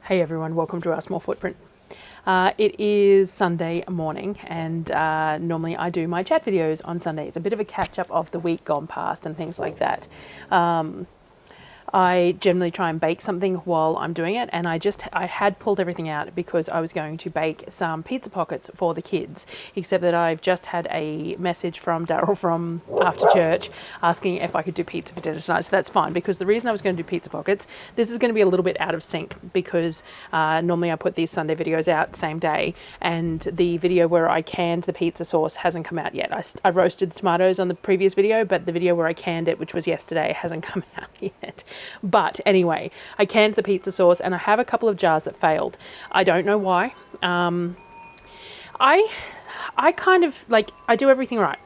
Hey everyone, welcome to our small footprint. It is Sunday morning and normally I do my chat videos on Sundays, a bit of a catch up of the week gone past and things like that. I generally try and bake something while I'm doing it, and I had pulled everything out because I was going to bake some pizza pockets for the kids, except that I've just had a message from Darryl from after church asking if I could do pizza for dinner tonight. So that's fine, because the reason I was going to do pizza pockets, this is going to be a little bit out of sync because normally I put these Sunday videos out same day, and the video where I canned the pizza sauce hasn't come out yet. I roasted the tomatoes on the previous video, but the video where I canned it, which was yesterday, hasn't come out yet. But anyway, I canned the pizza sauce and I have a couple of jars that failed. I don't know why. I kind of I do everything right.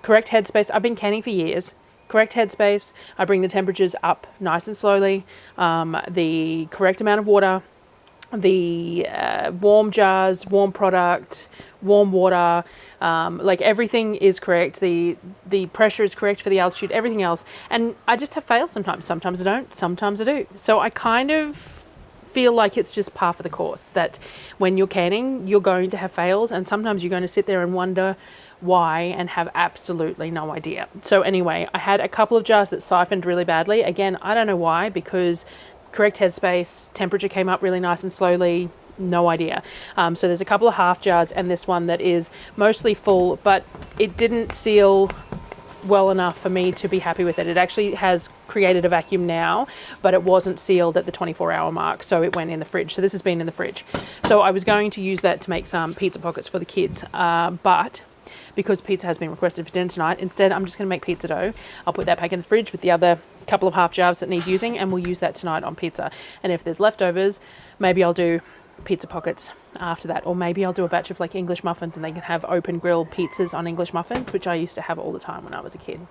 Correct headspace. I've been canning for years. Correct headspace. I bring the temperatures up nice and slowly. The correct amount of water. The warm jars, warm product, warm water, everything is correct. The pressure is correct for the altitude, everything else. And I just have fails sometimes. Sometimes I don't, sometimes I do. So I kind of feel like it's just par for the course, that when you're canning, you're going to have fails, and sometimes you're going to sit there and wonder why and have absolutely no idea. So anyway, I had a couple of jars that siphoned really badly. Again, I don't know why, because correct headspace, temperature came up really nice and slowly, no idea. So there's a couple of half jars and this one that is mostly full, but it didn't seal well enough for me to be happy with it. It actually has created a vacuum now, but it wasn't sealed at the 24-hour mark, so it went in the fridge. So this has been in the fridge. So I was going to use that to make some pizza pockets for the kids, but because pizza has been requested for dinner tonight, instead I'm just going to make pizza dough. I'll put that back in the fridge with the other couple of half jars that need using, and we'll use that tonight on pizza. And if there's leftovers, maybe I'll do pizza pockets after that, or maybe I'll do a batch of English muffins and they can have open grilled pizzas on English muffins, which I used to have all the time when I was a kid.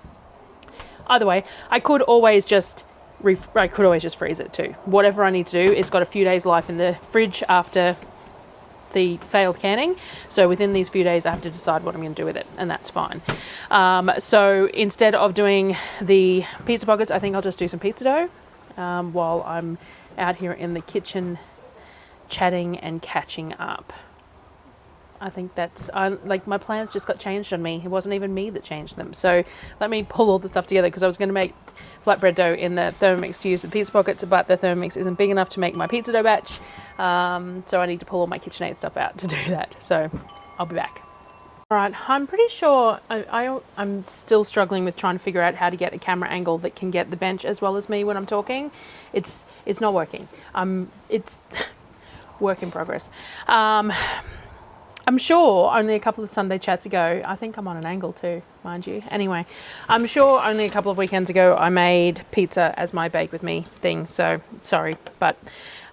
Either way, I could always just freeze it too. Whatever I need to do, it's got a few days life in the fridge after the failed canning, so within these few days I have to decide what I'm going to do with it, and that's fine. So instead of doing the pizza pockets, I think I'll just do some pizza dough while I'm out here in the kitchen chatting and catching up. I think that's my plans just got changed on me. It wasn't even me that changed them. So let me pull all the stuff together, because I was going to make flatbread dough in the Thermomix to use with pizza pockets, but the Thermomix isn't big enough to make my pizza dough batch. So I need to pull all my KitchenAid stuff out to do that. So I'll be back. All right, I'm pretty sure I'm still struggling with trying to figure out how to get a camera angle that can get the bench as well as me when I'm talking. It's not working. It's work in progress. I'm sure only a couple of Sunday chats ago, I think I'm on an angle too, mind you. Anyway, I'm sure only a couple of weekends ago I made pizza as my bake with me thing. So sorry, but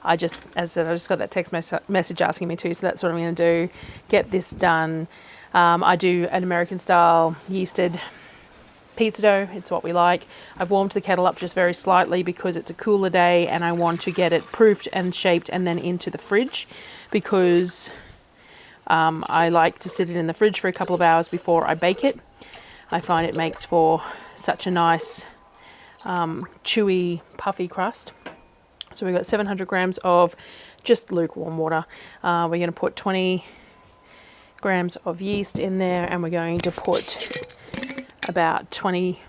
as I said, I just got that text message asking me to, so that's what I'm going to do. Get this done. I do an American style yeasted pizza dough. It's what we like. I've warmed the kettle up just very slightly because it's a cooler day and I want to get it proofed and shaped and then into the fridge, because I like to sit it in the fridge for a couple of hours before I bake it. I find it makes for such a nice chewy, puffy crust. So we've got 700 grams of just lukewarm water. We're going to put 20 grams of yeast in there, and we're going to put about 20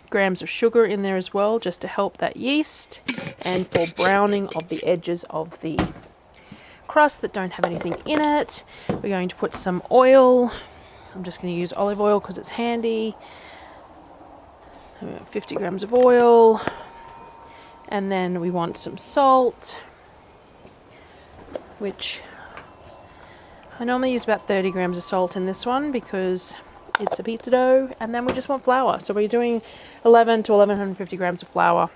grams of sugar in there as well, just to help that yeast and for browning of the edges of the crust that don't have anything in it. We're going to put some oil. I'm just going to use olive oil because it's handy. 50 grams of oil. And then we want some salt, which I normally use about 30 grams of salt in this one because it's a pizza dough. And then we just want flour. So we're doing 11 to 1150 grams of flour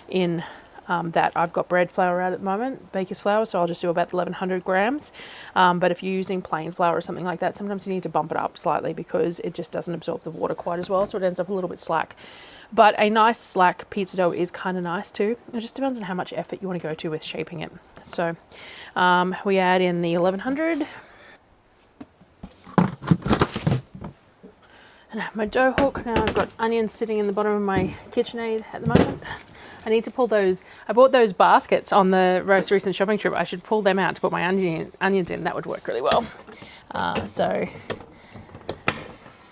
in that. I've got bread flour out at the moment, baker's flour, so I'll just do about 1100 grams. But if you're using plain flour or something like that, sometimes you need to bump it up slightly because it just doesn't absorb the water quite as well, so it ends up a little bit slack. But a nice slack pizza dough is kind of nice too. It just depends on how much effort you want to go to with shaping it. So we add in the 1100. And I have my dough hook. Now I've got onions sitting in the bottom of my KitchenAid at the moment. I need to pull those. I bought those baskets on the most recent shopping trip. I should pull them out to put my onions in. That would work really well. So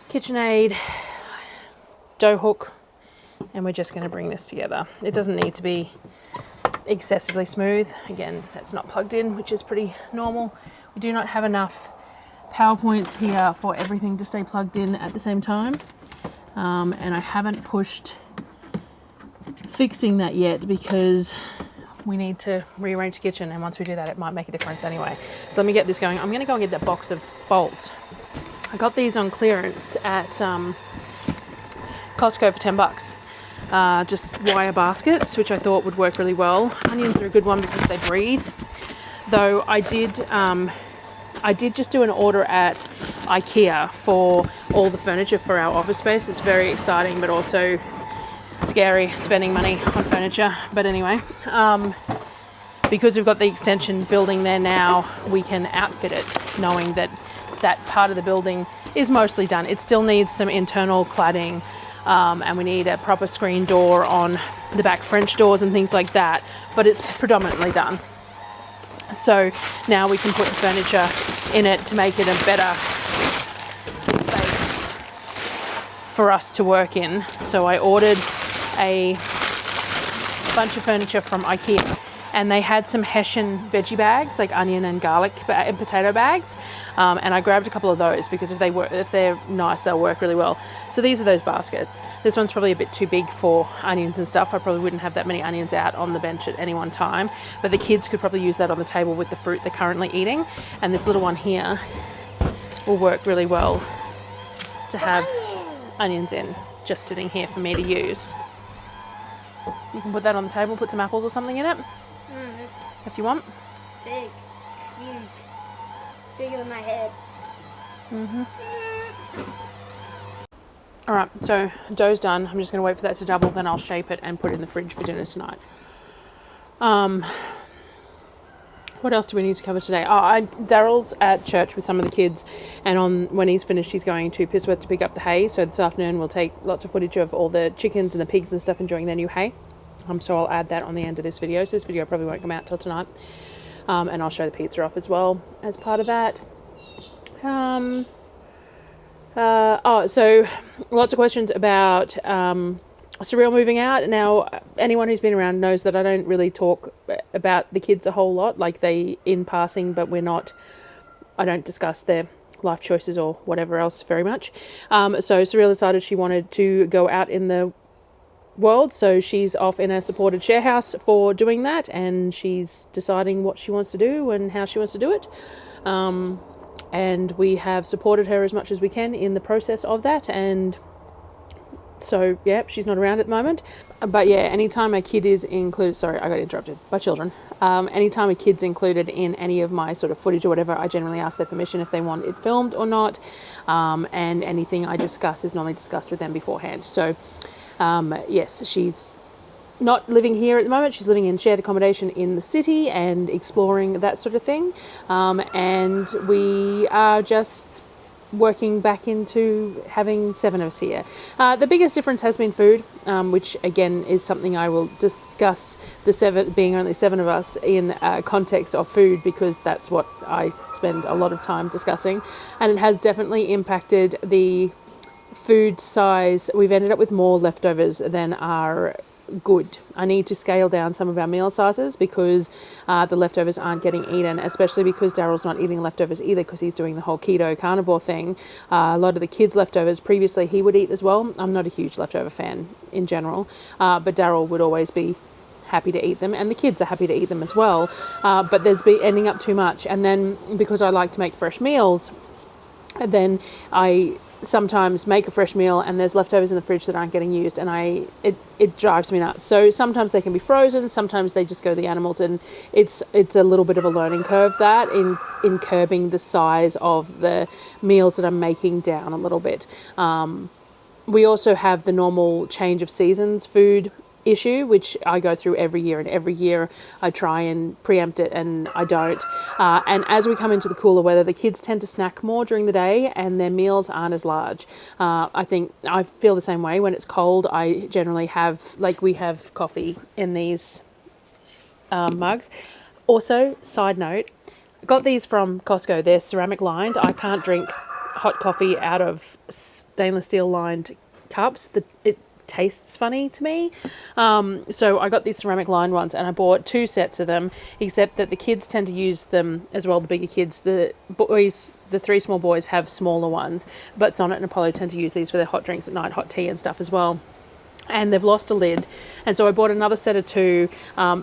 KitchenAid, dough hook, and we're just going to bring this together. It doesn't need to be excessively smooth. Again, that's not plugged in, which is pretty normal. We do not have enough power points here for everything to stay plugged in at the same time. And I haven't pushed fixing that yet because we need to rearrange the kitchen, and once we do that it might make a difference anyway. So let me get this going. I'm going to go and get that box of bowls. I got these on clearance at Costco for $10. Just wire baskets, which I thought would work really well. Onions are a good one because they breathe. Though I did just do an order at IKEA for all the furniture for our office space. It's very exciting, but also scary spending money on furniture. But anyway, because we've got the extension building there now, we can outfit it knowing that that part of the building is mostly done. It still needs some internal cladding, and we need a proper screen door on the back French doors and things like that, but it's predominantly done. So now we can put the furniture in it to make it a better space for us to work in. So I ordered a bunch of furniture from IKEA, and they had some Hessian veggie bags, like onion and garlic and potato bags, and I grabbed a couple of those because if they're nice, they'll work really well. So these are those baskets. This one's probably a bit too big for onions and stuff. I probably wouldn't have that many onions out on the bench at any one time, but the kids could probably use that on the table with the fruit they're currently eating. And this little one here will work really well to have onions in, just sitting here for me to use. You can put that on the table, put some apples or something in it, if you want. Big, huge, bigger than my head. All right, so dough's done. I'm just going to wait for that to double, then I'll shape it and put it in the fridge for dinner tonight. What else do we need to cover today? Darryl's at church with some of the kids, and when he's finished, he's going to Pisworth to pick up the hay. So this afternoon we'll take lots of footage of all the chickens and the pigs and stuff enjoying their new hay. So I'll add that on the end of this video. So this video probably won't come out till tonight. And I'll show the pizza off as well as part of that. So lots of questions about Surreal moving out. Now, anyone who's been around knows that I don't really talk about the kids a whole lot, like they in passing, but I don't discuss their life choices or whatever else very much. So Surreal decided she wanted to go out in the world, so she's off in a supported share house for doing that, and she's deciding what she wants to do and how she wants to do it. And we have supported her as much as we can in the process of that, and so yeah, she's not around at the moment. But yeah, anytime a kid is included, sorry, I got interrupted by children. Anytime a kid's included in any of my sort of footage or whatever, I generally ask their permission if they want it filmed or not, and anything I discuss is normally discussed with them beforehand. So yes, she's not living here at the moment. She's living in shared accommodation in the city and exploring that sort of thing. And we are just working back into having 7 of us here. The biggest difference has been food, which again is something I will discuss, being only 7 of us in context of food, because that's what I spend a lot of time discussing. And it has definitely impacted the food size. We've ended up with more leftovers than are good. I need to scale down some of our meal sizes because the leftovers aren't getting eaten, especially because Darryl's not eating leftovers either because he's doing the whole keto carnivore thing. A lot of the kids' leftovers previously he would eat as well. I'm not a huge leftover fan in general, but Darryl would always be happy to eat them, and the kids are happy to eat them as well. But there's been ending up too much, and then because I like to make fresh meals, then I sometimes make a fresh meal and there's leftovers in the fridge that aren't getting used, and it drives me nuts. So sometimes they can be frozen, sometimes they just go to the animals, and it's a little bit of a learning curve that in curbing the size of the meals that I'm making down a little bit. We also have the normal change of seasons food issue, which I go through every year, and every year I try and preempt it and I don't. And as we come into the cooler weather, the kids tend to snack more during the day and their meals aren't as large. I think I feel the same way. When it's cold, I generally have, like, we have coffee in these mugs. Also, side note, I got these from Costco. They're ceramic lined. I can't drink hot coffee out of stainless steel lined cups. It tastes funny to me. So I got these ceramic lined ones and I bought 2 sets of them, except that the kids tend to use them as well, the bigger kids. The boys, the 3 small boys, have smaller ones, but Sonnet and Apollo tend to use these for their hot drinks at night, hot tea and stuff as well. And they've lost a lid, and so I bought another set of 2.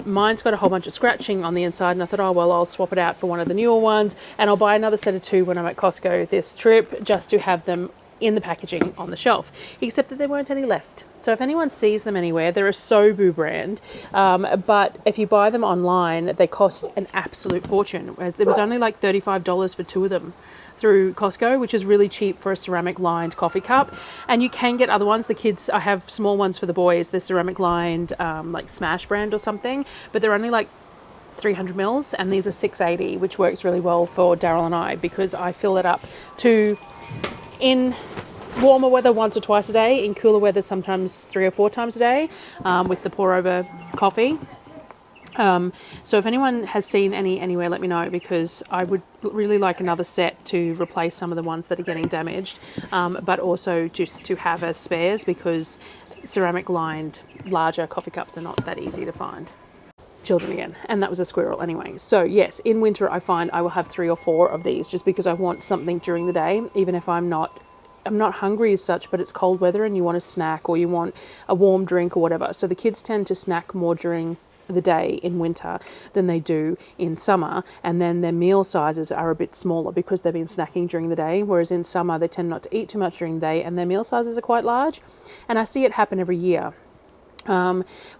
Mine's got a whole bunch of scratching on the inside, and I thought, oh well, I'll swap it out for one of the newer ones, and I'll buy another set of 2 when I'm at Costco this trip, just to have them in the packaging on the shelf, except that there weren't any left. So if anyone sees them anywhere, they're a Sourdough brand, but if you buy them online, they cost an absolute fortune. It was only like $35 for 2 of them through Costco, which is really cheap for a ceramic lined coffee cup. And you can get other ones. The kids, I have small ones for the boys, they're ceramic lined, like Smash brand or something, but they're only like 300 mils, and these are $6.80, which works really well for Darryl and I, because I fill it up to, in warmer weather, once or twice a day, in cooler weather sometimes 3 or 4 times a day, with the pour over coffee. So if anyone has seen any anywhere, let me know, because I would really like another set to replace some of the ones that are getting damaged, but also just to have as spares, because ceramic lined larger coffee cups are not that easy to find. Children again, and that was a squirrel anyway. So yes, in winter I find I will have 3 or 4 of these, just because I want something during the day, even if I'm not hungry as such, but it's cold weather and you want a snack or you want a warm drink or whatever. So the kids tend to snack more during the day in winter than they do in summer, and then their meal sizes are a bit smaller because they've been snacking during the day, whereas in summer they tend not to eat too much during the day and their meal sizes are quite large. And I see it happen every year.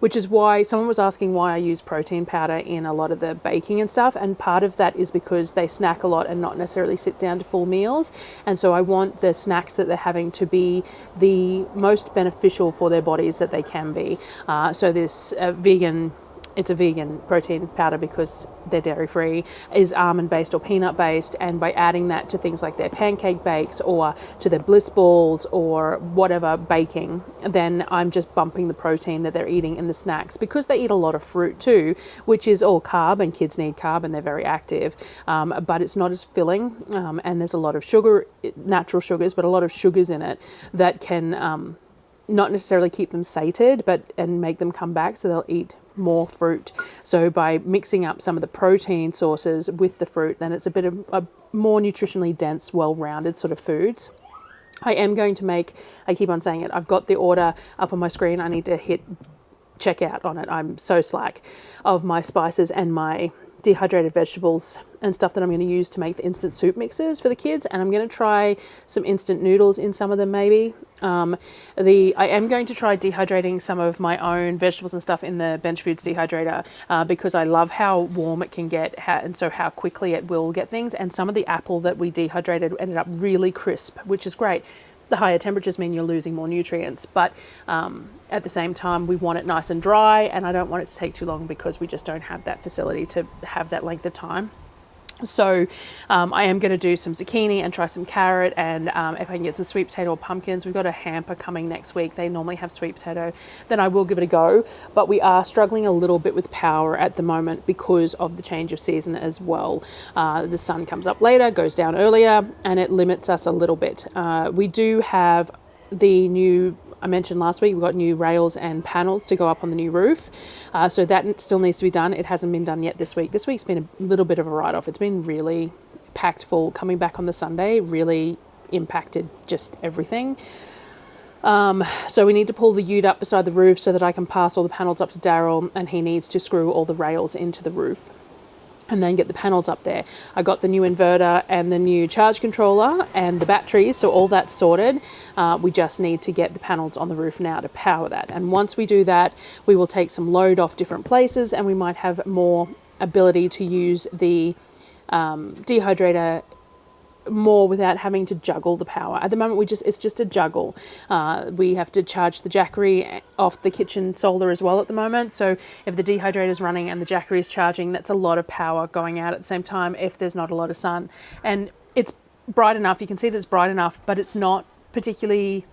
Which is why someone was asking why I use protein powder in a lot of the baking and stuff, and part of that is because they snack a lot and not necessarily sit down to full meals, and so I want the snacks that they're having to be the most beneficial for their bodies that they can be. So this it's a vegan protein powder, because they're dairy free, is almond based or peanut based, and by adding that to things like their pancake bakes or to their bliss balls or whatever baking, then I'm just bumping the protein that they're eating in the snacks, because they eat a lot of fruit too, which is all carb, and kids need carb and they're very active, but it's not as filling, and there's a lot of sugar, natural sugars, but a lot of sugars in it that can not necessarily keep them sated, and make them come back, so they'll eat more fruit. So by mixing up some of the protein sources with the fruit, then it's a bit of a more nutritionally dense, well-rounded sort of foods. I am going to make, I keep on saying it, I've got the order up on my screen. I need to hit checkout on it. I'm so slack, of my spices and my dehydrated vegetables and stuff that I'm going to use to make the instant soup mixes for the kids, and I'm going to try some instant noodles in some of them maybe. I am going to try dehydrating some of my own vegetables and stuff in the Bench Foods dehydrator, because I love how warm it can get, and so how quickly it will get things. And some of the apple that we dehydrated ended up really crisp, which is great. The higher temperatures mean you're losing more nutrients, but at the same time we want it nice and dry, and I don't want it to take too long, because we just don't have that facility to have that length of time. So I am going to do some zucchini and try some carrot, and if I can get some sweet potato or pumpkins. We've got a hamper coming next week. They normally have sweet potato. Then I will give it a go. But we are struggling a little bit with power at the moment because of the change of season as well. The sun comes up later, goes down earlier, and it limits us a little bit. We do have the new, I mentioned last week, we've got new rails and panels to go up on the new roof. So that still needs to be done. It hasn't been done yet this week. This week's been a little bit of a write-off. It's been really packed full. Coming back on the Sunday really impacted just everything. So we need to pull the ute up beside the roof so that I can pass all the panels up to Darryl, and he needs to screw all the rails into the roof and then get the panels up there. I got the new inverter and the new charge controller and the batteries, so all that's sorted. We just need to get the panels on the roof now to power that. And once we do that, we will take some load off different places, and we might have more ability to use the dehydrator more without having to juggle the power. At the moment, it's just a juggle. We have to charge the Jackery off the kitchen solar as well at the moment. So if the dehydrator is running and the Jackery is charging, that's a lot of power going out at the same time if there's not a lot of sun. And it's bright enough. You can see that it's bright enough, but it's not particularly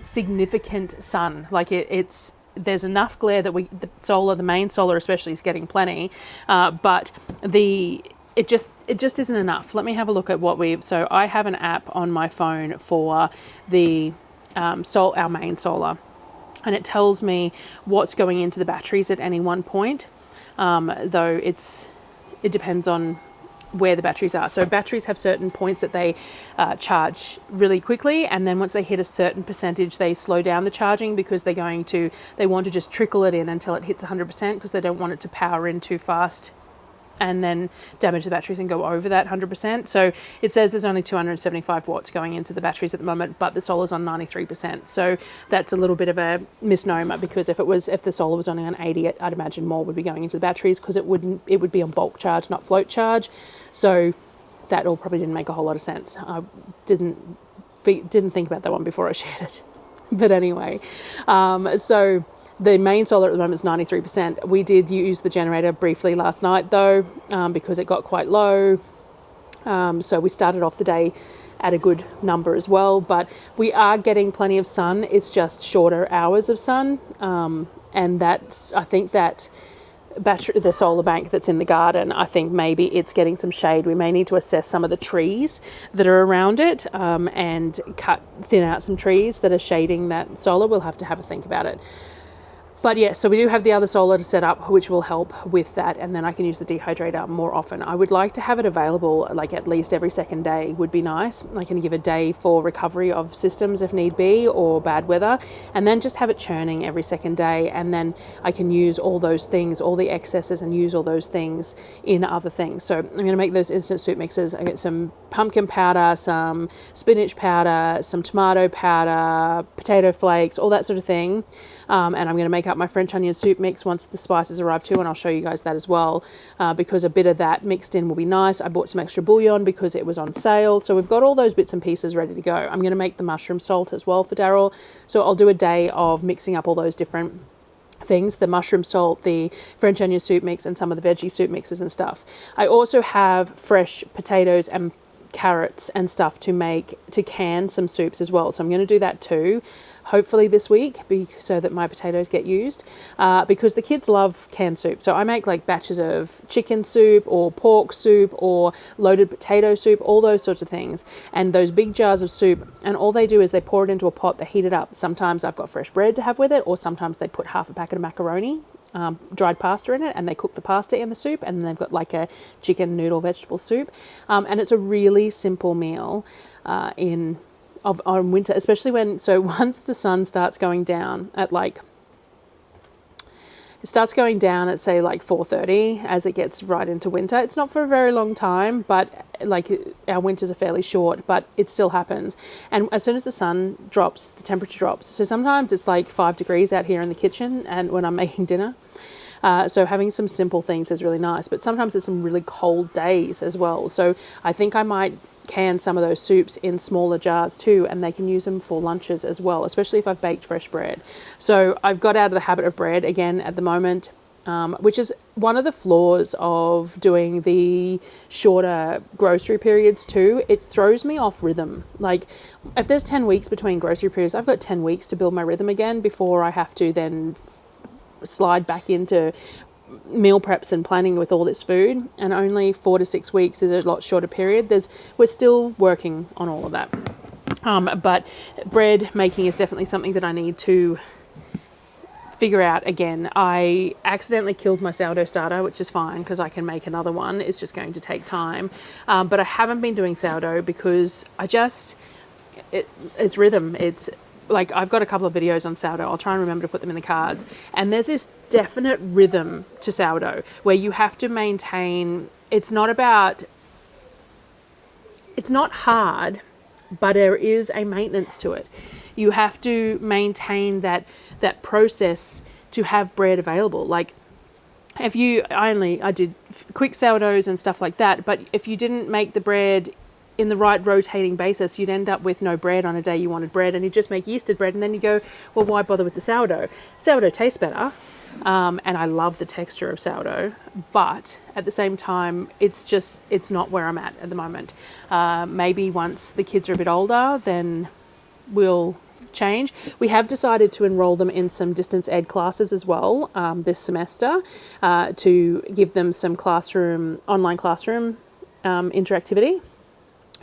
significant sun. Like there's enough glare that the main solar especially, is getting plenty, but it just isn't enough. Let me have a look at so I have an app on my phone for the our main solar, and it tells me what's going into the batteries at any one point, though it depends on where the batteries are. So batteries have certain points that they charge really quickly, and then once they hit a certain percentage, they slow down the charging because they want to just trickle it in until it hits 100%, because they don't want it to power in too fast and then damage the batteries and go over that 100%. So it says there's only 275 watts going into the batteries at the moment, but the solar's on 93%. So that's a little bit of a misnomer, because if the solar was only on 80, I'd imagine more would be going into the batteries, because it would be on bulk charge, not float charge. So that all probably didn't make a whole lot of sense. I didn't think about that one before I shared it. But anyway, so the main solar at the moment is 93%. We did use the generator briefly last night though, because it got quite low. So we started off the day at a good number as well, but we are getting plenty of sun. It's just shorter hours of sun. And I think that the solar bank that's in the garden, I think maybe it's getting some shade. We may need to assess some of the trees that are around it, and thin out some trees that are shading that solar. We'll have to have a think about it. But yeah, so we do have the other solar to set up, which will help with that, and then I can use the dehydrator more often. I would like to have it available like at least every second day would be nice. I can give a day for recovery of systems if need be, or bad weather, and then just have it churning every second day, and then I can use all those things, all the excesses, and use all those things in other things. So I'm going to make those instant soup mixes. I get some pumpkin powder, some spinach powder, some tomato powder, potato flakes, all that sort of thing. And I'm going to make up my French onion soup mix once the spices arrive too, and I'll show you guys that as well, because a bit of that mixed in will be nice. I bought some extra bouillon because it was on sale, so we've got all those bits and pieces ready to go. I'm going to make the mushroom salt as well for Darryl, so I'll do a day of mixing up all those different things, the mushroom salt, the French onion soup mix, and some of the veggie soup mixes and stuff. I also have fresh potatoes and carrots and stuff to can some soups as well, so I'm going to do that too, hopefully this week, so that my potatoes get used, because the kids love canned soup. So I make like batches of chicken soup or pork soup or loaded potato soup, all those sorts of things, and those big jars of soup, and all they do is they pour it into a pot, they heat it up. Sometimes I've got fresh bread to have with it, or sometimes they put half a packet of macaroni, dried pasta in it, and they cook the pasta in the soup, and then they've got like a chicken noodle vegetable soup, and it's a really simple meal on winter, especially once the sun starts going down at say like 4:30, as it gets right into winter. It's not for a very long time, but like our winters are fairly short, but it still happens. And as soon as the sun drops, the temperature drops. So sometimes it's like 5 degrees out here in the kitchen, and when I'm making dinner. So having some simple things is really nice, but sometimes there's some really cold days as well. So I think I might can some of those soups in smaller jars too, and they can use them for lunches as well, especially if I've baked fresh bread. So I've got out of the habit of bread again at the moment, which is one of the flaws of doing the shorter grocery periods too. It throws me off rhythm. Like if there's 10 weeks between grocery periods, I've got 10 weeks to build my rhythm again before I have to then slide back into meal preps and planning with all this food, and only 4 to 6 weeks is a lot shorter period. We're still working on all of that, but bread making is definitely something that I need to figure out again. I accidentally killed my sourdough starter, which is fine because I can make another one. It's just going to take time, but I haven't been doing sourdough because it's rhythm. It's like I've got a couple of videos on sourdough. I'll try and remember to put them in the cards. And there's this definite rhythm to sourdough where you have to maintain. It's not hard, but there is a maintenance to it. You have to maintain that process to have bread available. Like I did quick sourdoughs and stuff like that, but if you didn't make the bread in the right rotating basis, you'd end up with no bread on a day you wanted bread, and you just make yeasted bread, and then you go, well, why bother with the sourdough? Sourdough tastes better, and I love the texture of sourdough, but at the same time, it's not where I'm at the moment. Maybe once the kids are a bit older, then we'll change. We have decided to enroll them in some distance ed classes as well this semester to give them some online classroom interactivity.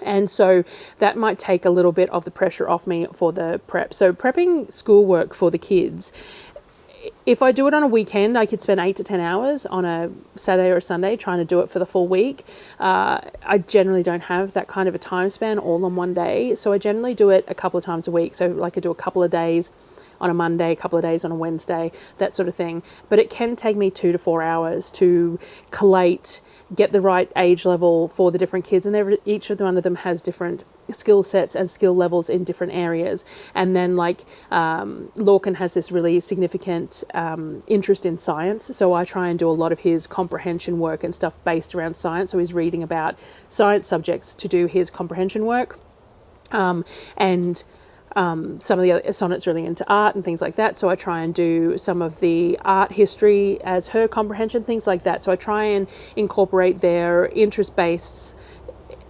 And so that might take a little bit of the pressure off me for the prep. So prepping schoolwork for the kids, if I do it on a weekend, I could spend 8 to 10 hours on a Saturday or a Sunday trying to do it for the full week. I generally don't have that kind of a time span all on one day. So I generally do it a couple of times a week. So like I do a couple of days on a Monday, a couple of days on a Wednesday, that sort of thing. But it can take me 2 to 4 hours to collate, get the right age level for the different kids. And each of one of them has different skill sets and skill levels in different areas. And then Lorcan has this really significant interest in science. So I try and do a lot of his comprehension work and stuff based around science. So he's reading about science subjects to do his comprehension work. Some of the other Sonnet's really into art and things like that, so I try and do some of the art history as her comprehension, things like that. So I try and incorporate their interest-based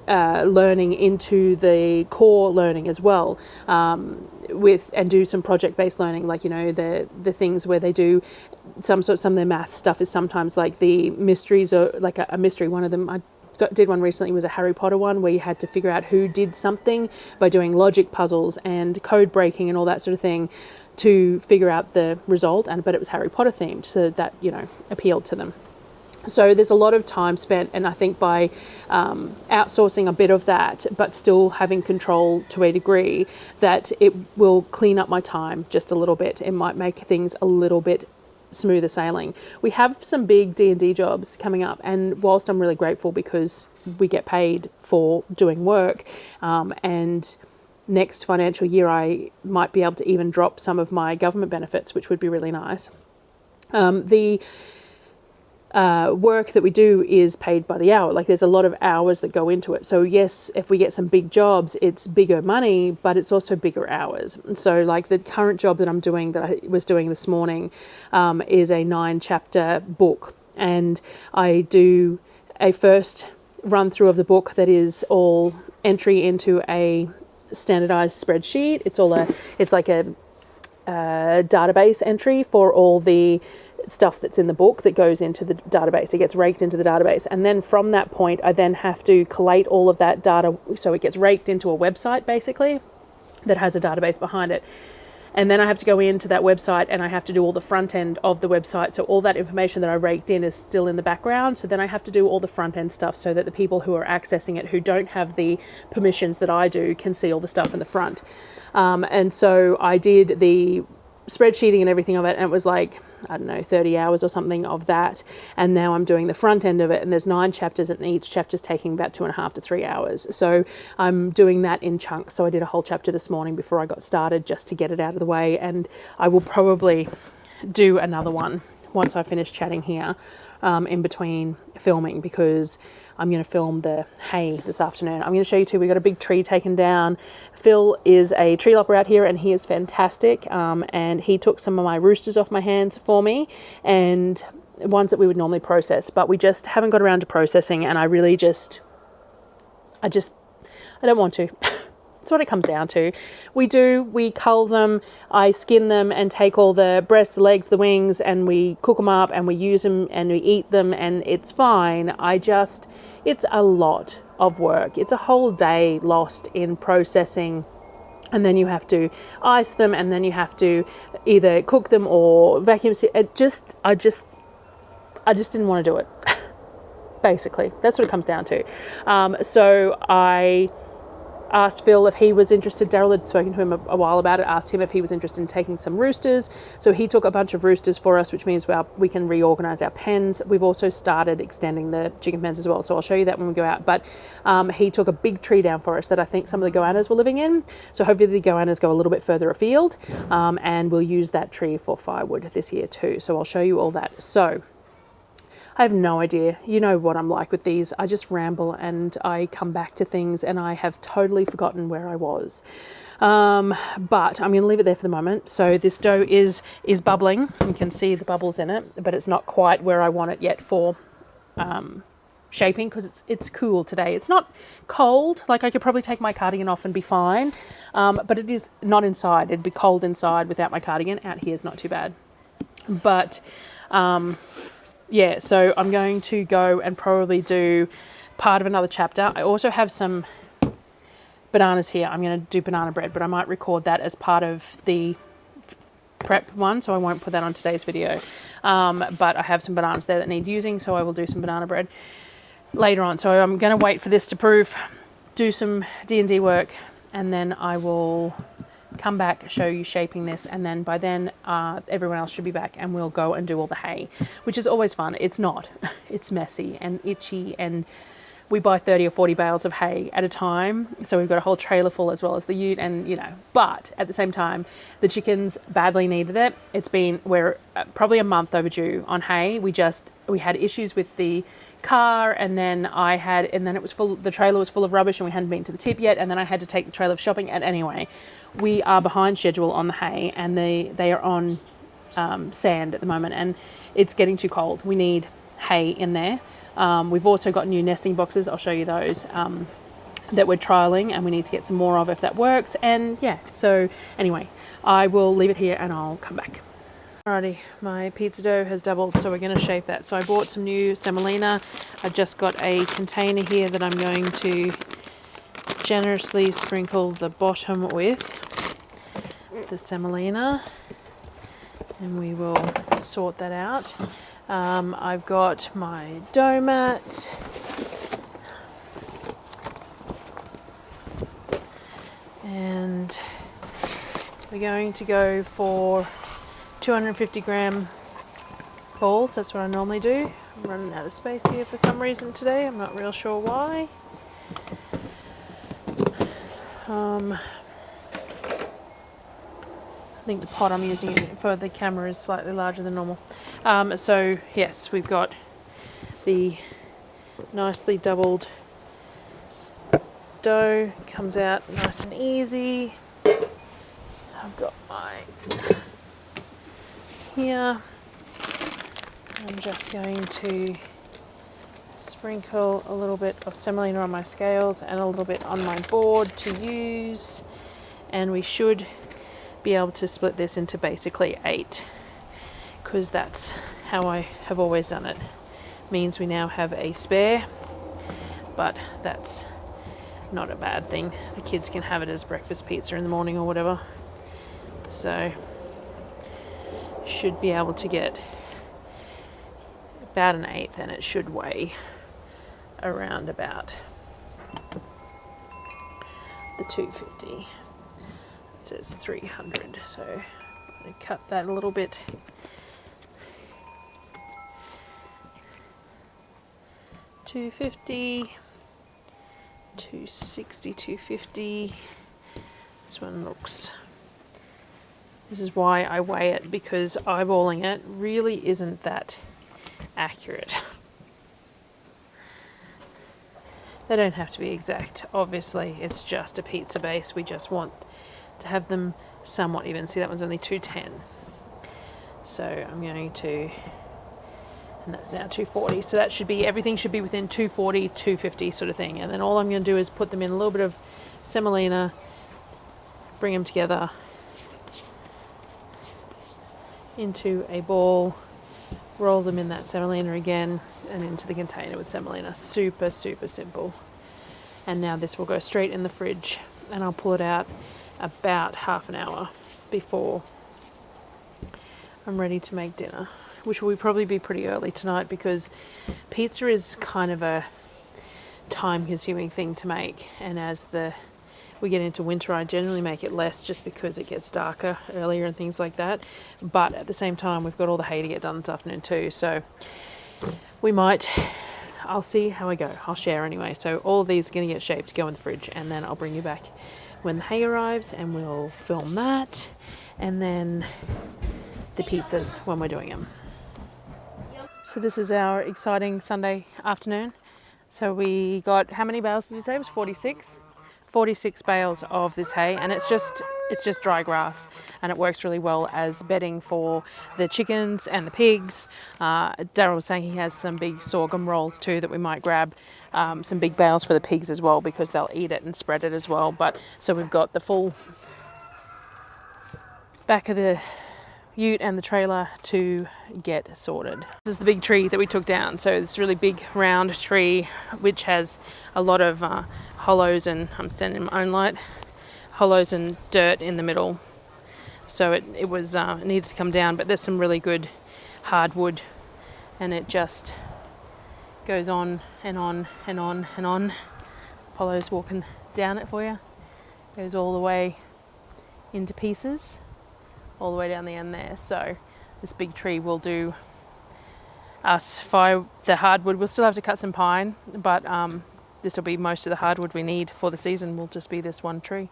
learning into the core learning as well, and do some project-based learning, like the things where they do some of their math stuff is sometimes like the mysteries, or like a mystery. One of them I did one recently was a Harry Potter one where you had to figure out who did something by doing logic puzzles and code breaking and all that sort of thing to figure out the result, but it was Harry Potter themed, so that appealed to them. So there's a lot of time spent, and I think by outsourcing a bit of that but still having control to a degree, that it will clean up my time just a little bit. It might make things a little bit smoother sailing. We have some big D&D jobs coming up, and whilst I'm really grateful because we get paid for doing work, and next financial year I might be able to even drop some of my government benefits, which would be really nice. The work that we do is paid by the hour. Like there's a lot of hours that go into it. So yes, if we get some big jobs, it's bigger money, but it's also bigger hours. So like the current job that I'm doing, that I was doing this morning, is a 9-chapter book. And I do a first run through of the book that is all entry into a standardized spreadsheet. It's like a database entry for all the stuff that's in the book that goes into the database. It gets raked into the database, and then from that point I then have to collate all of that data, so it gets raked into a website basically that has a database behind it. And then I have to go into that website and I have to do all the front end of the website. So all that information that I raked in is still in the background. So then I have to do all the front end stuff so that the people who are accessing it, who don't have the permissions that I do, can see all the stuff in the front. And so I did the spreadsheeting and everything of it, and it was like, I don't know, 30 hours or something of that. And now I'm doing the front end of it, and there's 9 chapters, and each chapter's taking about 2.5 to 3 hours. So I'm doing that in chunks. So I did a whole chapter this morning before I got started, just to get it out of the way, and I will probably do another one once I finish chatting here, in between filming, because I'm going to film the hay this afternoon. I'm going to show you too, we got a big tree taken down. Phil is a tree lopper out here, and he is fantastic, and he took some of my roosters off my hands for me, and ones that we would normally process, but we just haven't got around to processing, and I really I don't want to. That's what it comes down to. We cull them, I skin them and take all the breasts, the legs, the wings, and we cook them up and we use them and we eat them, and it's fine. It's a lot of work. It's a whole day lost in processing, and then you have to ice them, and then you have to either cook them or vacuum seal. I just didn't want to do it. Basically, that's what it comes down to. So I asked Phil if he was interested. Darryl had spoken to him a while about it, asked him if he was interested in taking some roosters. So he took a bunch of roosters for us, which means we can reorganize our pens. We've also started extending the chicken pens as well, so I'll show you that when we go out. But he took a big tree down for us that I think some of the goannas were living in. So hopefully the goannas go a little bit further afield, and we'll use that tree for firewood this year too. So I'll show you all that. So I have no idea. You know what I'm like with these. I just ramble and I come back to things and I have totally forgotten where I was. But I'm going to leave it there for the moment. So this dough is bubbling. You can see the bubbles in it, but it's not quite where I want it yet for shaping, because it's cool today. It's not cold. Like, I could probably take my cardigan off and be fine, but it is not inside. It'd be cold inside without my cardigan. Out here is not too bad. But yeah, so I'm going to go and probably do part of another chapter. I also have some bananas here. I'm going to do banana bread, but I might record that as part of the prep one, so I won't put that on today's video. But I have some bananas there that need using, so I will do some banana bread later on. So I'm going to wait for this to proof, do some D&D work, and then I will come back, show you shaping this, and then by then everyone else should be back and we'll go and do all the hay, which is always fun. It's not. It's messy and itchy, and we buy 30 or 40 bales of hay at a time, so we've got a whole trailer full as well as the ute, and you know, but at the same time the chickens badly needed it. We're probably a month overdue on hay. We had issues with the car, and then it was full, the trailer was full of rubbish and we hadn't been to the tip yet, and then I had to take the trailer shopping, and anyway, we are behind schedule on the hay, and they are on sand at the moment, and it's getting too cold. We need hay in there. We've also got new nesting boxes. I'll show you those that we're trialing, and we need to get some more of if that works. And yeah, so anyway, I will leave it here and I'll come back. Alrighty, my pizza dough has doubled, so we're going to shape that. So I bought some new semolina. I've just got a container here that I'm going to generously sprinkle the bottom with the semolina, and we will sort that out. I've got my dough mat, and we're going to go for 250 gram balls. That's what I normally do. I'm running out of space here for some reason today. I'm not real sure why. I think the pot I'm using for the camera is slightly larger than normal. So yes, we've got the nicely doubled dough. Comes out nice and easy. I've got my here. I'm just going to sprinkle a little bit of semolina on my scales and a little bit on my board to use, and we should be able to split this into basically 8, because that's how I have always done it. Means we now have a spare, but that's not a bad thing. The kids can have it as breakfast pizza in the morning or whatever. So should be able to get about an 1/8, and it should weigh around about the 250. It says 300, so I'm going to cut that a little bit. $250, $260, $250. This one looks. This is why I weigh it, because eyeballing it really isn't that accurate. They don't have to be exact, obviously. It's just a pizza base. We just want to have them somewhat even. See, that one's only 210. So I'm going to, and that's now 240. So that should be, everything should be within 240, 250 sort of thing. And then all I'm going to do is put them in a little bit of semolina, bring them together into a ball, roll them in that semolina again, and into the container with semolina. Super, super simple. And now this will go straight in the fridge, and I'll pull it out about half an hour before I'm ready to make dinner, which will probably be pretty early tonight, because pizza is kind of a time-consuming thing to make, and as we get into winter, I generally make it less, just because it gets darker earlier and things like that. But at the same time, we've got all the hay to get done this afternoon too, so I'll see how I go. I'll share anyway. So all of these are going to get shaped, go in the fridge, and then I'll bring you back when the hay arrives, and we'll film that, and then the pizzas when we're doing them. So this is our exciting Sunday afternoon. So we got, how many bales did you say? It was 46? 46 bales of this hay, and it's just dry grass, and it works really well as bedding for the chickens and the pigs. Darryl was saying he has some big sorghum rolls too that we might grab, some big bales for the pigs as well because they'll eat it and spread it as well. But so we've got the full back of the ute and the trailer to get sorted. This is the big tree that we took down. So this really big round tree which has a lot of hollows, and I'm standing in my own light, hollows and dirt in the middle. So it was it needed to come down, but there's some really good hardwood, and it just goes on and on and on and on. Apollo's walking down it for you. Goes all the way into pieces, all the way down the end there. So this big tree will do us for the hardwood. We'll still have to cut some pine, but this will be most of the hardwood we need for the season. Will just be this one tree.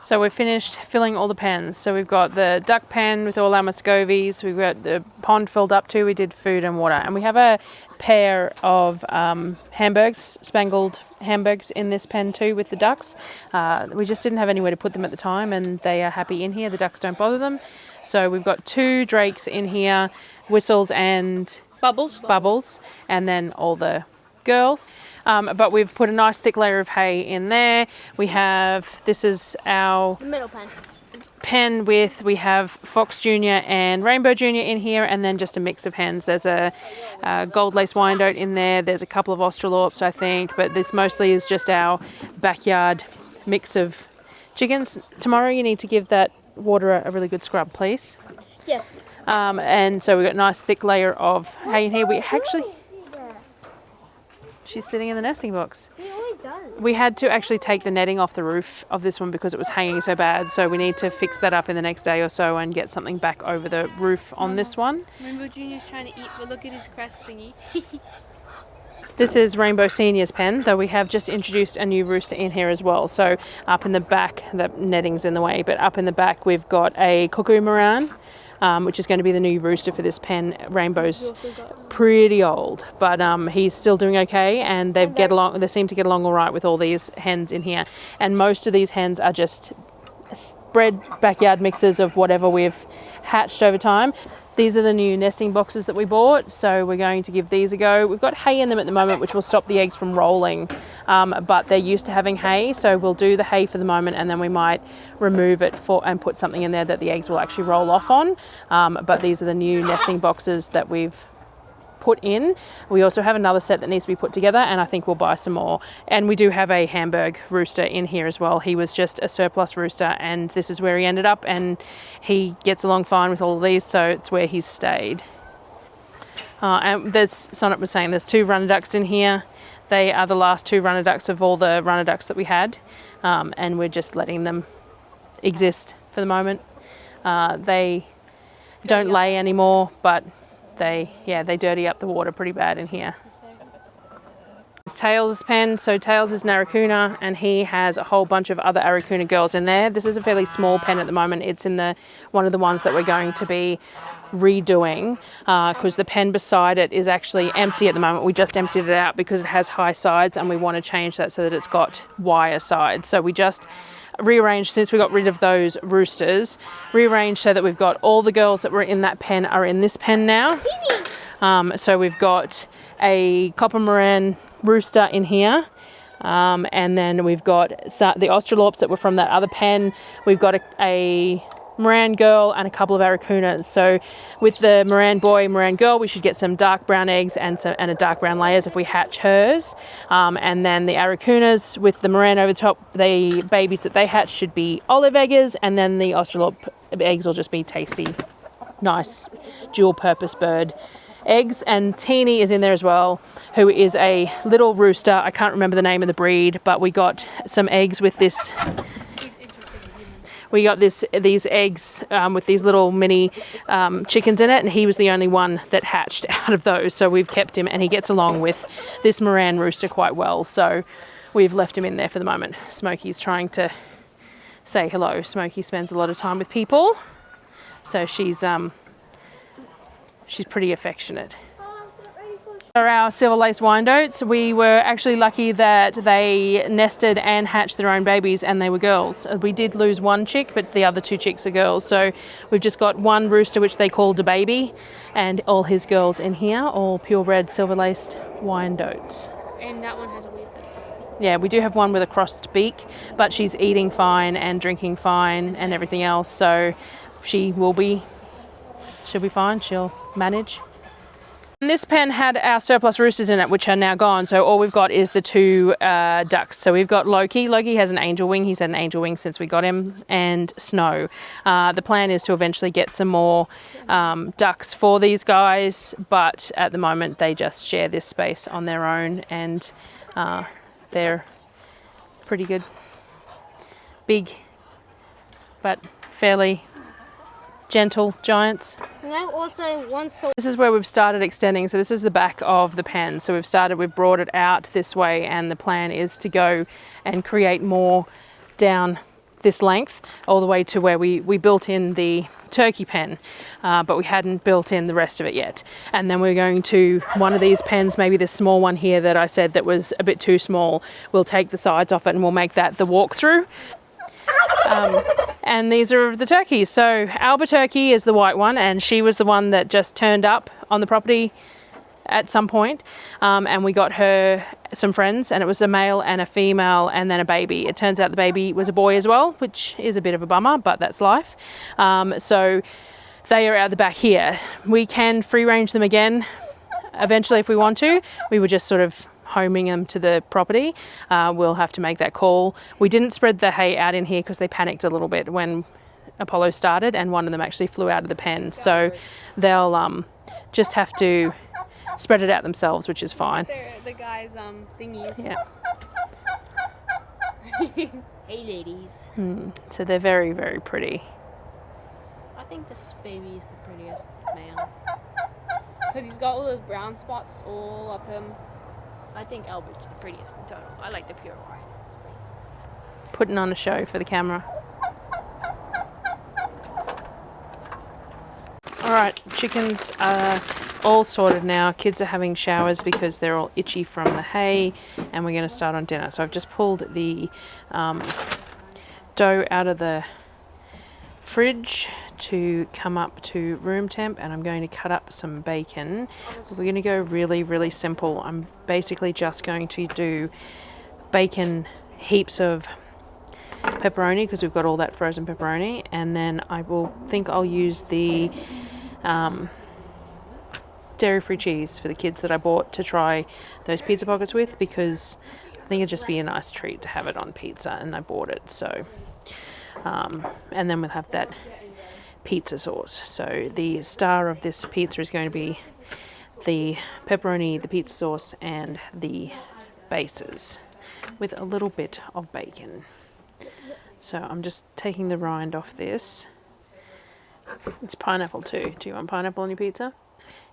So we've finished filling all the pens. So we've got the duck pen with all our muscovies. We've got the pond filled up too. We did food and water. And we have a pair of hamburgs, spangled hamburgs in this pen too with the ducks. We just didn't have anywhere to put them at the time, and they are happy in here. The ducks don't bother them. So we've got 2 drakes in here, whistles and bubbles, and then all the girls. But we've put a nice thick layer of hay in there. We have, this is our Middle pen. we have Fox Junior and Rainbow Junior in here, and then just a mix of hens. There's a gold lace Wyandotte in there. There's a couple of Australorps, I think, but this mostly is just our backyard mix of chickens. Tomorrow you need to give that water a really good scrub, please. Yeah. And so we've got a nice thick layer of hay in here. We actually, she's sitting in the nesting box. He always does. We had to actually take the netting off the roof of this one because it was hanging so bad. So we need to fix that up in the next day or so and get something back over the roof on this one. Rainbow Junior's trying to eat, but look at his crest thingy. This is Rainbow Senior's pen, though we have just introduced a new rooster in here as well. So up in the back, the netting's in the way, but up in the back we've got a cuckoo Moran, which is going to be the new rooster for this pen. Rainbow's pretty old, but he's still doing okay, and they seem to get along all right with all these hens in here. And most of these hens are just bred backyard mixes of whatever we've hatched over time. These are the new nesting boxes that we bought, so we're going to give these a go. We've got hay in them at the moment, which will stop the eggs from rolling, but they're used to having hay, so we'll do the hay for the moment, and then we might remove it and put something in there that the eggs will actually roll off on. But these are the new nesting boxes that we've put in. We also have another set that needs to be put together, and I think we'll buy some more. And we do have a Hamburg rooster in here as well. He was just a surplus rooster, and this is where he ended up, and he gets along fine with all of these, so it's where he's stayed. And Sonnet was saying there's 2 runner ducks in here. They are the last 2 runner ducks of all the runner ducks that we had, and we're just letting them exist for the moment. They don't lay anymore, but they dirty up the water pretty bad in here. It's Tails' pen. So Tails is an Aracuna, and he has a whole bunch of other Aracuna girls in there. This is a fairly small pen at the moment. It's in one of the ones that we're going to be redoing because the pen beside it is actually empty at the moment. We just emptied it out because it has high sides, and we want to change that so that it's got wire sides. So we just rearranged, since we got rid of those roosters, rearranged so that we've got all the girls that were in that pen are in this pen now. So we've got a copper Moran rooster in here, and then we've got the Australorps that were from that other pen. We've got a Moran girl and a couple of Aracunas. So with the Moran boy, Moran girl, we should get some dark brown eggs and a dark brown layers if we hatch hers. And then the Aracunas with the Moran over the top, the babies that they hatch should be olive eggers, and then the Australorp eggs will just be tasty, nice dual purpose bird eggs. And Teeny is in there as well, who is a little rooster. I can't remember the name of the breed, but we got some eggs with this. We got these eggs with these little mini chickens in it, and he was the only one that hatched out of those. So we've kept him, and he gets along with this Moran rooster quite well. So we've left him in there for the moment. Smokey's trying to say hello. Smokey spends a lot of time with people, so she's pretty affectionate. Are our silver lace Wyandottes. We were actually lucky that they nested and hatched their own babies, and they were girls. We did lose one chick, but the other 2 chicks are girls. So we've just got one rooster, which they called a baby, and all his girls in here, all purebred silver laced Wyandottes. And that one has a weird beak. Yeah, we do have one with a crossed beak, but she's eating fine and drinking fine and everything else. So she'll be fine. She'll manage. And this pen had our surplus roosters in it, which are now gone. So all we've got is the 2 ducks. So we've got Loki. Loki has an angel wing. He's had an angel wing since we got him. And Snow. The plan is to eventually get some more ducks for these guys. But at the moment, they just share this space on their own. And they're pretty good. Big, but fairly gentle giants. And I also once saw. This is where we've started extending. So this is the back of the pen. So we've brought it out this way, and the plan is to go and create more down this length all the way to where we built in the turkey pen, but we hadn't built in the rest of it yet. And then we're going to one of these pens, maybe this small one here that I said that was a bit too small, we'll take the sides off it and we'll make that the walk-through. And these are the turkeys. So Alba Turkey is the white one, and she was the one that just turned up on the property at some point. And we got her some friends, and it was a male and a female and then a baby. It turns out the baby was a boy as well, which is a bit of a bummer, but that's life. So they are out the back here. We can free range them again eventually if we want to. We were just sort of homing them to the property. We'll have to make that call. We didn't spread the hay out in here because they panicked a little bit when Apollo started, and one of them actually flew out of the pen. So they'll just have to spread it out themselves, which is fine. They're the guys' thingies. Yeah. Hey, ladies. So they're very, very pretty. I think this baby is the prettiest male. Because he's got all those brown spots all up him. I think Albert's the prettiest in total. I like the pure white. Putting on a show for the camera. Alright, chickens are all sorted now. Kids are having showers because they're all itchy from the hay, and we're going to start on dinner. So I've just pulled the dough out of the fridge to come up to room temp, and I'm going to cut up some bacon. We're going to go really, really simple. I'm basically just going to do bacon, heaps of pepperoni because we've got all that frozen pepperoni, and then I'll use the dairy-free cheese for the kids that I bought to try those pizza pockets with, because I think it'd just be a nice treat to have it on pizza, and I bought it. So and then we'll have that pizza sauce. So the star of this pizza is going to be the pepperoni, the pizza sauce, and the bases with a little bit of bacon. So I'm just taking the rind off this. It's pineapple too. Do you want pineapple on your pizza?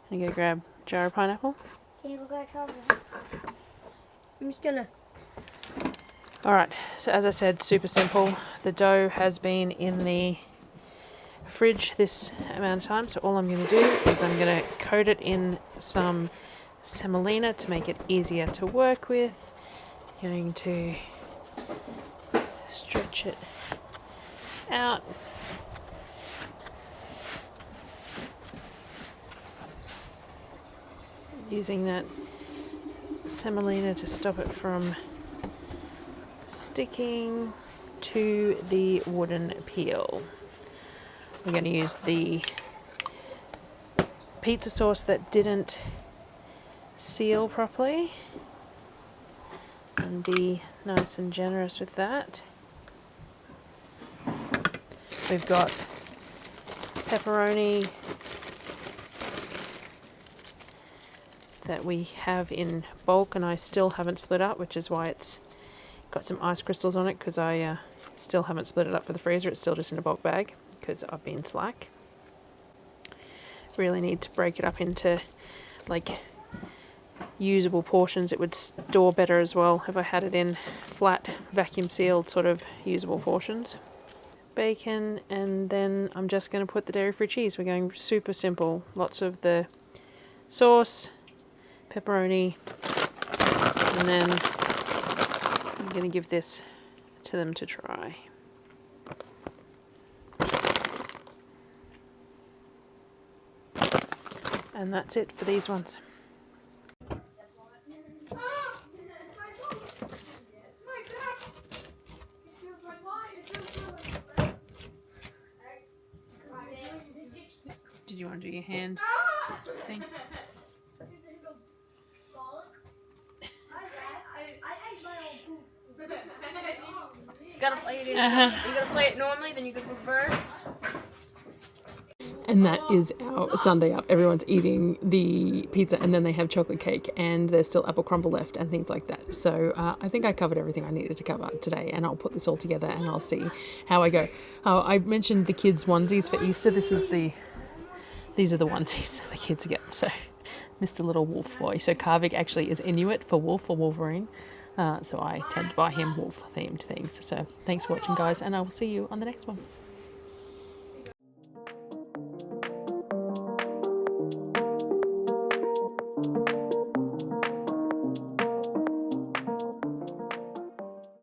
I'm going to grab a jar of pineapple. Can you look at I'm just gonna. Alright, so as I said, super simple. The dough has been in the fridge this amount of time, so all I'm going to do is I'm going to coat it in some semolina to make it easier to work with. Going to stretch it out. Using that semolina to stop it from sticking to the wooden peel. We're going to use the pizza sauce that didn't seal properly and be nice and generous with that. We've got pepperoni that we have in bulk and I still haven't split up, which is why it's got some ice crystals on it, because I still haven't split it up for the freezer. It's still just in a bulk bag because I've been slack. Really need to break it up into like usable portions. It would store better as well if I had it in flat vacuum sealed sort of usable portions. bacon, and then I'm just going to put the dairy-free cheese. We're going super simple. Lots of the sauce, pepperoni, and then I'm going to give this to them to try. And that's it for these ones. Did you want to do your hand thing? You gotta play it in. You gotta play it normally, then you could reverse. And that is our Sunday up. Everyone's eating the pizza and then they have chocolate cake and there's still apple crumble left and things like that. So I think I covered everything I needed to cover today, and I'll put this all together and I'll see how I go. I mentioned the kids' onesies for Easter. These are the onesies the kids get. So Mr. Little Wolf Boy. So Kavik actually is Inuit for wolf or Wolverine. So I tend to buy him wolf themed things. So thanks for watching, guys, and I will see you on the next one.